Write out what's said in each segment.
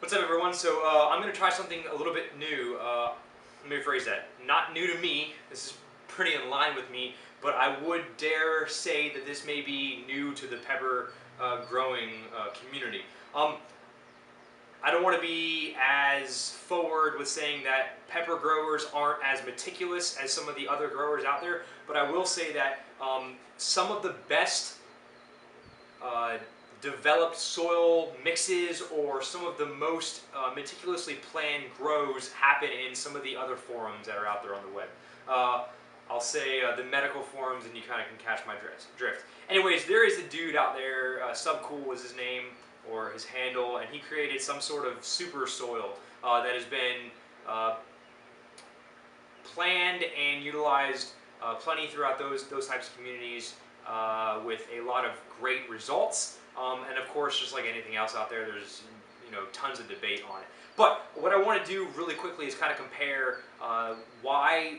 What's up, everyone? So I'm going to try something a little bit new. Let me rephrase that. Not new to me. This is pretty in line with me, but I would dare say that this may be new to the pepper growing community. I don't want to be as forward with saying that pepper growers aren't as meticulous as some of the other growers out there, but I will say that some of the best uh, developed soil mixes or some of the most meticulously planned grows happen in some of the other forums that are out there on the web. I'll say the medical forums, and you kind of can catch my drift. Anyways, there is a dude out there, Subcool was his name or his handle, and he created some sort of super soil that has been planned and utilized plenty throughout those types of communities with a lot of great results. And of course, just like anything else out there, there's tons of debate on it. But what I want to do really quickly is kind of compare why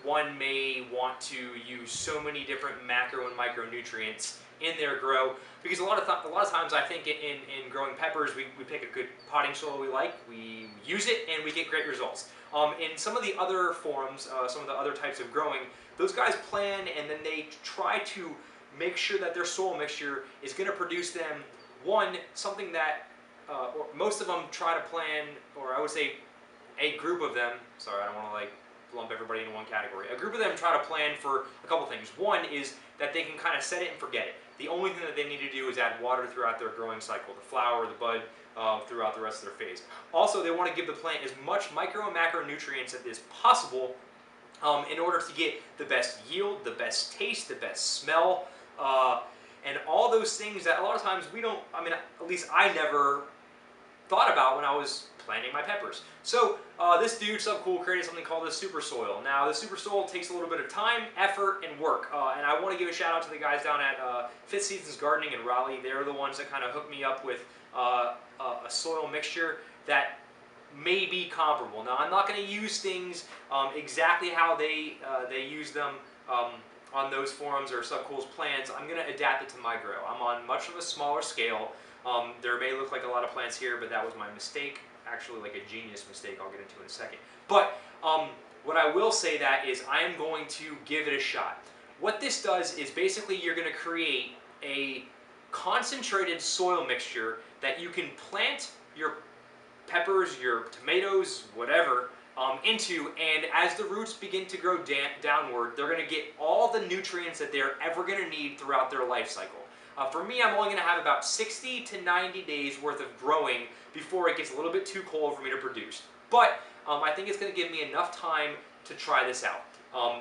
one may want to use so many different macro and micronutrients in their grow, because a lot of times I think in growing peppers we pick a good potting soil we like, we use it, and we get great results. In some of the other forums, some of the other types of growing, those guys plan and then they try to make sure that their soil mixture is going to produce them, one, something that, or most of them try to plan, or I would say a group of them, sorry, I don't want to like lump everybody into one category. A group of them try to plan for a couple things. One is that they can kind of set it and forget it. The only thing that they need to do is add water throughout their growing cycle, the flower, the bud, throughout the rest of their phase. Also, they want to give the plant as much micro and macronutrients as possible in order to get the best yield, the best taste, the best smell, and all those things that a lot of times we don't, I mean, at least I never thought about when I was planting my peppers. So this dude, Subcool, created something called the super soil. Now the super soil takes a little bit of time, effort, and work. And I want to give a shout out to the guys down at Fifth Seasons Gardening in Raleigh. They're the ones that kind of hooked me up with a soil mixture that may be comparable. Now I'm not going to use things exactly how they use them on those forums or Subcool's plans. I'm going to adapt it to my grow. I'm on much of a smaller scale. There may look like a lot of plants here, but that was my mistake. Actually, like a genius mistake I'll get into in a second. But what I will say that is I am going to give it a shot. What this does is basically you're going to create a concentrated soil mixture that you can plant your peppers, your tomatoes, whatever, into, and as the roots begin to grow downward, they're going to get all the nutrients that they're ever going to need throughout their life cycle. For me, I'm only going to have about 60 to 90 days worth of growing before it gets a little bit too cold for me to produce. But I think it's going to give me enough time to try this out.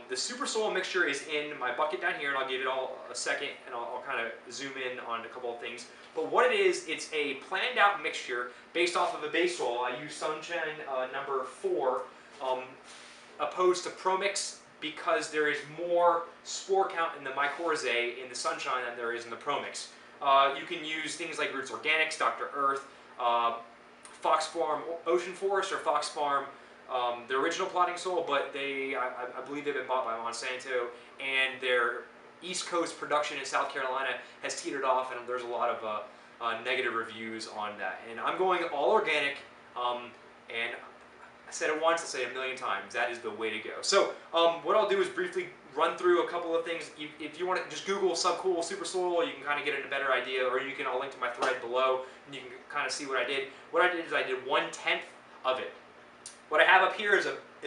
The super soil mixture is in my bucket down here, and I'll give it all a second, and I'll kind of zoom in on a couple of things. But what it is, it's a planned out mixture based off of a base soil. I use Sunshine number 4 opposed to ProMix, because there is more spore count in the mycorrhizae in the Sunshine than there is in the ProMix. You can use things like Roots Organics, Dr. Earth, Fox Farm Ocean Forest, or Fox Farm, the original plotting soil, but I believe they've been bought by Monsanto, and their East Coast production in South Carolina has teetered off, and there's a lot of negative reviews on that. And I'm going all organic, and I said it once, I'll say it a million times, that is the way to go. So what I'll do is briefly run through a couple of things. If you want to just Google Subcool super soil, you can kind of get a better idea, or I'll link to my thread below, and you can kind of see what I did. What I did is I did 1/10 of it. What I have up here is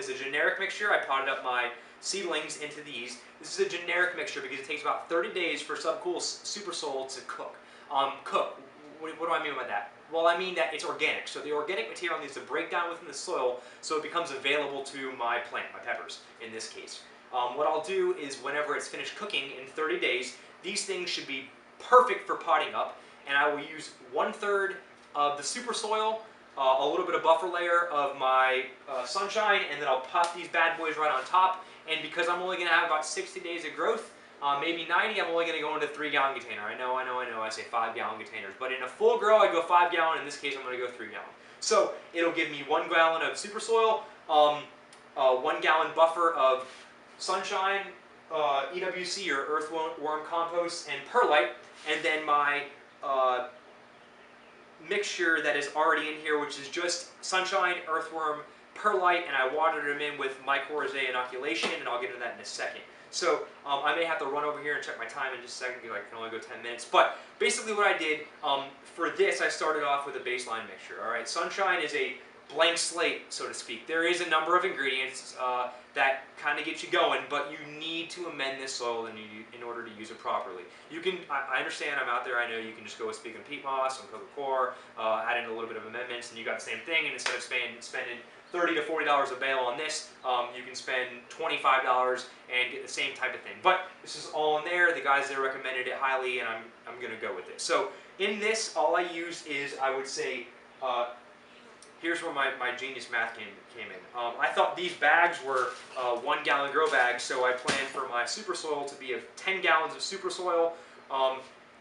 a generic mixture. I potted up my seedlings into these. This is a generic mixture because it takes about 30 days for Subcool super soil to cook. What do I mean by that? Well, I mean that it's organic. So the organic material needs to break down within the soil so it becomes available to my plant, my peppers in this case. What I'll do is whenever it's finished cooking in 30 days, these things should be perfect for potting up, and I will use 1/3 of the super soil, a little bit of buffer layer of my Sunshine, and then I'll pop these bad boys right on top. And because I'm only going to have about 60 days of growth, maybe 90, I'm only going to go into 3-gallon container. I know, I say 5-gallon containers. But in a full grow, I go 5-gallon. In this case, I'm going to go 3-gallon. So it'll give me 1 gallon of super soil, 1 gallon buffer of Sunshine, EWC or earthworm compost, and perlite, and then my mixture that is already in here, which is just sunshine, earthworm, perlite, and I watered them in with mycorrhizae inoculation, and I'll get into that in a second. So I may have to run over here and check my time in just a second because I can only go 10 minutes. But basically what I did, for this I started off with a baseline mixture. Alright, sunshine is a blank slate, so to speak. There is a number of ingredients that kind of get you going, but you need to amend this soil in order to use it properly. You can, I understand, I'm out there, I know you can just go with speaking peat moss and Coca-Cola, add in a little bit of amendments, and you got the same thing, and instead of spending $30 to $40 a bale on this, you can spend $25 and get the same type of thing. But this is all in there. The guys there recommended it highly, and I'm going to go with it. So in this, all I use is, I would say, here's where my genius math came in. I thought these bags were 1 gallon grow bags, so I planned for my super soil to be 10 gallons of super soil.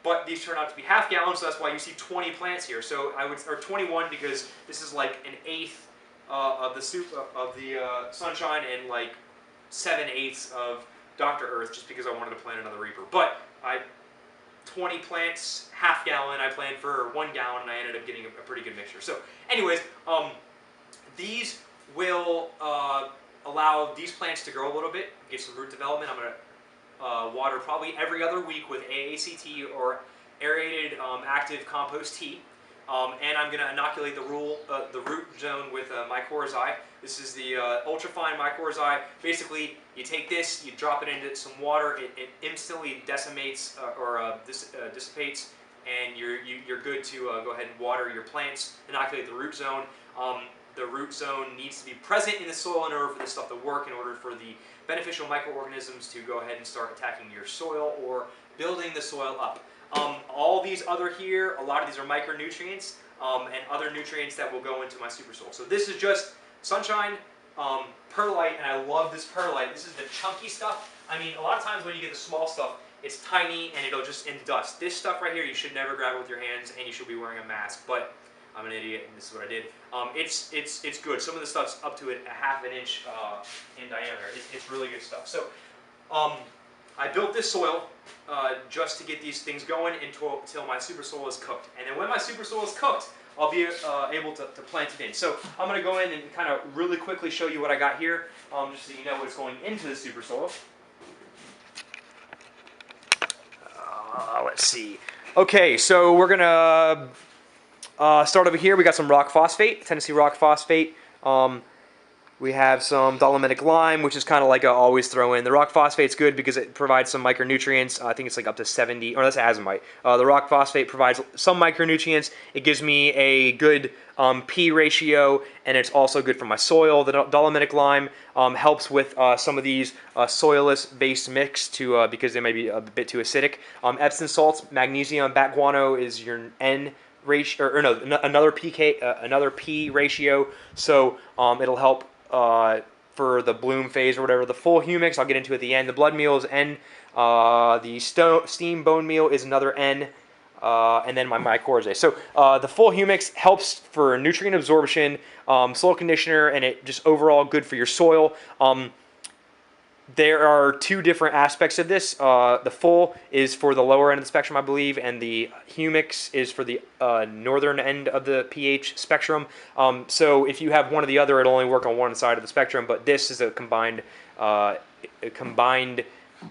But these turn out to be half gallons, so that's why you see 20 plants here. So or 21, because this is like an eighth of the sunshine and like 7/8 of Dr. Earth, just because I wanted to plant another Reaper. But 20 plants, half gallon. I planned for 1 gallon, and I ended up getting a pretty good mixture. So, anyways, these will allow these plants to grow a little bit, get some root development. I'm going to water probably every other week with AACT or aerated active compost tea. And I'm going to inoculate the root zone with mycorrhizae. This is the ultrafine mycorrhizae. Basically, you take this, you drop it into some water, it instantly decimates dissipates, and you're good to go ahead and water your plants, inoculate the root zone. The root zone needs to be present in the soil in order for this stuff to work, in order for the beneficial microorganisms to go ahead and start attacking your soil or building the soil up. All these other here, a lot of these are micronutrients and other nutrients that will go into my super soil. So this is just sunshine, perlite, and I love this perlite. This is the chunky stuff. I mean, a lot of times when you get the small stuff, it's tiny and it'll just end dust. This stuff right here, you should never grab it with your hands, and you should be wearing a mask. But I'm an idiot, and this is what I did. It's good. Some of the stuff's up to a ½ inch in diameter. It's really good stuff. So I built this soil just to get these things going until my super soil is cooked. And then when my super soil is cooked, I'll be able to plant it in. So I'm going to go in and kind of really quickly show you what I got here, just so you know what's going into the super soil. Let's see. Okay, so we're going to start over here. We got some rock phosphate, Tennessee rock phosphate. We have some dolomitic lime, which is kind of like I always throw in. The rock phosphate's good because it provides some micronutrients. I think it's like up to 70, or that's azomite. The rock phosphate provides some micronutrients. It gives me a good P ratio, and it's also good for my soil. The dolomitic lime helps with some of these soilless-based mix because they may be a bit too acidic. Epsom salts, magnesium, bat guano is your N ratio, or no, another P ratio. So it'll help for the bloom phase or whatever. The full humics I'll get into at the end. The blood meal is N. The steam bone meal is another N. And then my mycorrhizae. So the full humics helps for nutrient absorption, soil conditioner, and it just overall good for your soil. There are two different aspects of this. The full is for the lower end of the spectrum, I believe, and the humics is for the northern end of the pH spectrum. So if you have one or the other, it'll only work on one side of the spectrum, but this is a combined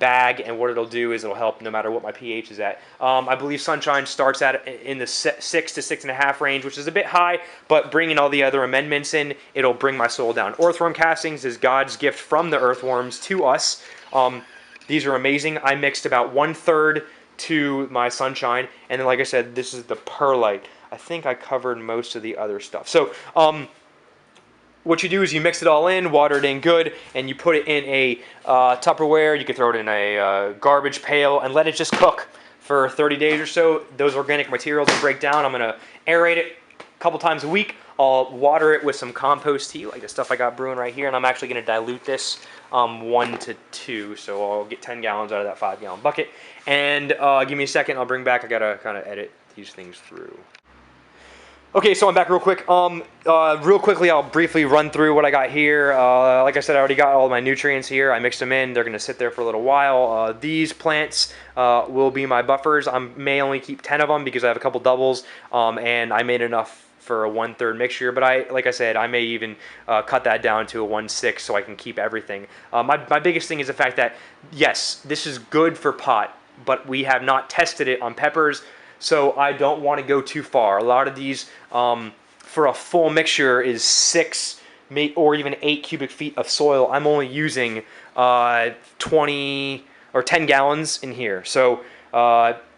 bag, and what it'll do is it'll help no matter what my pH is at. I believe sunshine starts in the 6 to 6.5 range, which is a bit high, but bringing all the other amendments in, it'll bring my soil down. Earthworm castings is God's gift from the earthworms to us. These are amazing. I mixed about 1/3 to my sunshine, and then like I said, this is the perlite. I think I covered most of the other stuff. So what you do is you mix it all in, water it in good, and you put it in a Tupperware. You can throw it in a garbage pail and let it just cook for 30 days or so. Those organic materials will break down. I'm going to aerate it a couple times a week. I'll water it with some compost tea, like the stuff I got brewing right here, and I'm actually going to dilute this 1 to 2, so I'll get 10 gallons out of that 5-gallon bucket. And give me a second, I'll bring back, I got to kind of edit these things through. Okay, so I'm back real quick. Real quickly, I'll briefly run through what I got here. Like I said, I already got all my nutrients here. I mixed them in. They're going to sit there for a little while. These plants will be my buffers. I may only keep 10 of them because I have a couple doubles, and I made enough for a 1/3 mixture. But like I said, I may even cut that down to a 1/6 so I can keep everything. My biggest thing is the fact that, yes, this is good for pot, but we have not tested it on peppers. So I don't want to go too far. A lot of these, for a full mixture, is 6 or even 8 cubic feet of soil. I'm only using 20 or 10 gallons in here. So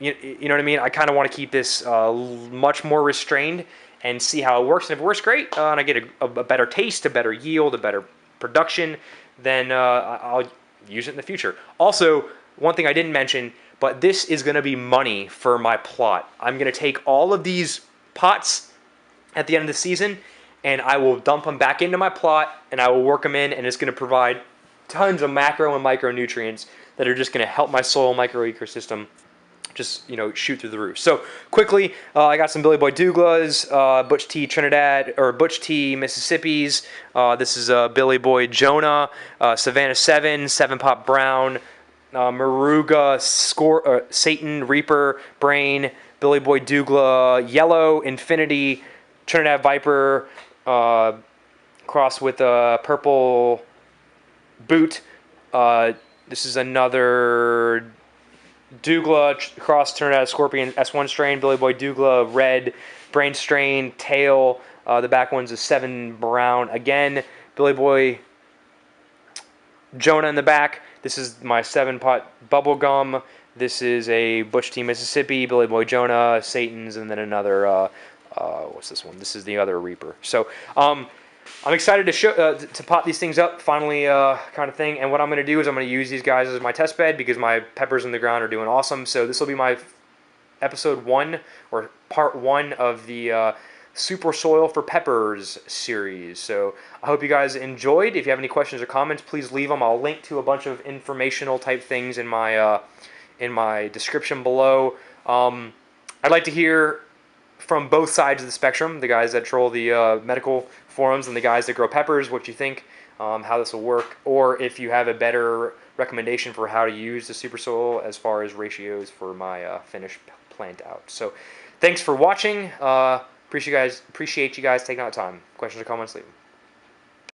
you know what I mean? I kind of want to keep this much more restrained and see how it works. And if it works great, and I get a better taste, a better yield, a better production, then I'll use it in the future. Also, one thing I didn't mention, but this is going to be money for my plot. I'm going to take all of these pots at the end of the season, and I will dump them back into my plot, and I will work them in, and it's going to provide tons of macro and micronutrients that are just going to help my soil micro ecosystem just, shoot through the roof. So quickly, I got some Billy Boy Douglas, Butch T Trinidad, or Butch T Mississippi's. This is Billy Boy Jonah, Savannah 7 Pop Brown, Maruga, Satan, Reaper, Brain, Billy Boy Douglas, Yellow, Infinity, Trinidad Viper, crossed with a Purple Boot. This is another Douglas cross Trinidad Scorpion S1 strain, Billy Boy Douglas Red, Brain strain, Tail. The back one's a 7 Brown. Again, Billy Boy Jonah in the back. This is my 7-pot bubblegum. This is a Butch T Mississippi, Billy Boy Jonah, Satan's, and then another, what's this one? This is the other Reaper. So I'm excited to pot these things up, finally, kind of thing. And what I'm going to do is I'm going to use these guys as my test bed because my peppers in the ground are doing awesome. So this will be my episode 1 or part 1 of the Super Soil for Peppers series. So I hope you guys enjoyed. If you have any questions or comments, please leave them. I'll link to a bunch of informational type things in my description below. I'd like to hear from both sides of the spectrum, the guys that troll the medical forums and the guys that grow peppers, what you think, how this will work, or if you have a better recommendation for how to use the Super Soil as far as ratios for my finished plant out. So thanks for watching. Appreciate you guys taking out time. Questions or comments, leave them.